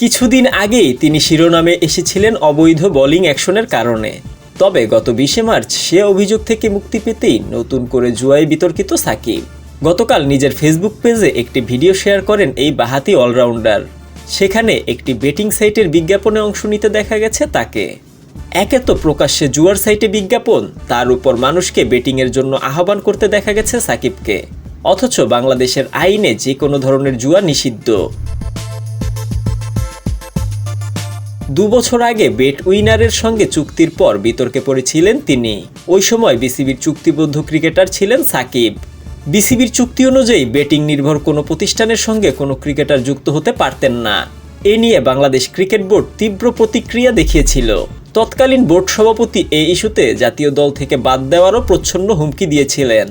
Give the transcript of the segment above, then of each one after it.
কিছুদিন আগেই তিনি শিরোনামে এসেছিলেন অবৈধ বোলিং অ্যাকশনের কারণে। তবে গত 20 মার্চ সে অভিযোগ থেকে মুক্তি পেতেই নতুন করে জুয়ায় বিতর্কিত সাকিব। গতকাল নিজের ফেসবুক পেজে একটি ভিডিও শেয়ার করেন এই বাঁহাতি অলরাউন্ডার। সেখানে একটি বেটিং সাইটের বিজ্ঞাপনে অংশ নিতে দেখা গেছে তাকে। একে তো প্রকাশ্যে জুয়ার সাইটে বিজ্ঞাপন, তার উপর মানুষকে বেটিংয়ের জন্য আহ্বান করতে দেখা গেছে সাকিবকে। অথচ বাংলাদেশের আইনে যে কোনো ধরনের জুয়া নিষিদ্ধ। 2 বছর আগে বেট উইনারের সঙ্গে চুক্তির পর বিতর্কে পড়েছিলেন তিনি। ওই সময় বিসিবির চুক্তিবদ্ধ ক্রিকেটার ছিলেন সাকিব। বিসিবির চুক্তি অনুযায়ী বেটিং নির্ভর কোনো প্রতিষ্ঠানের সঙ্গে কোনো ক্রিকেটার যুক্ত হতে পারতেন না। এ নিয়ে বাংলাদেশ ক্রিকেট বোর্ড তীব্র প্রতিক্রিয়া দেখিয়েছিল। তৎকালীন বোর্ড সভাপতি এই ইস্যুতে জাতীয় দল থেকে বাদ দেওয়ারও প্রচ্ছন্ন হুমকি দিয়েছিলেন।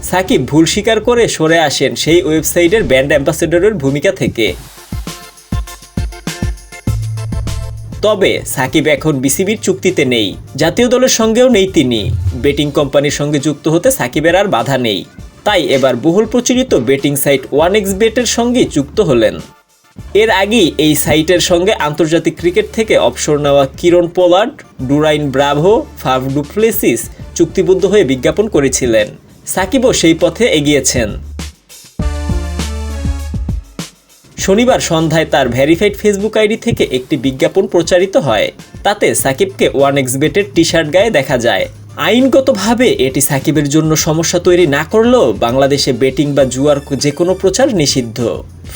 সাকিব ভুল স্বীকার করে সরে আসেন সেই ওয়েবসাইটের ব্র্যান্ড অ্যাম্বাসেডরের ভূমিকা থেকে। তবে সাকিব এখন বিসিবির চুক্তিতে নেই, জাতীয় দলের সঙ্গেও নেই তিনি। বেটিং কোম্পানির সঙ্গে যুক্ত হতে সাকিবের আর বাধা নেই। তাই এবার বহুল প্রচলিত বেটিং সাইট 1xBet-এর সঙ্গেই যুক্ত হলেন। এর আগেই এই সাইটের সঙ্গে আন্তর্জাতিক ক্রিকেট থেকে অবসর নেওয়া Kieron Pollard, Dwayne Bravo, Faf du Plessis চুক্তিবদ্ধ হয়ে বিজ্ঞাপন করেছিলেন। সাকিবও সেই পথে এগিয়েছেন। শনিবার সন্ধ্যায় তার ভেরিফাইড ফেসবুক আইডি থেকে একটি বিজ্ঞাপন প্রচারিত হয়। তাতে সাকিবকে 1xBet-এর টি-শার্ট গায়ে দেখা যায়। আইনগতভাবে এটি সাকিবের জন্য সমস্যা তৈরি না করলেও বাংলাদেশে বেটিং বা জুয়ার যে কোনো প্রচার নিষিদ্ধ।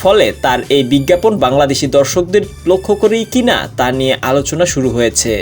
ফলে তার এই বিজ্ঞাপন বাংলাদেশি দর্শকদের লক্ষ্য করেই কিনা তা নিয়ে আলোচনা শুরু হয়েছে।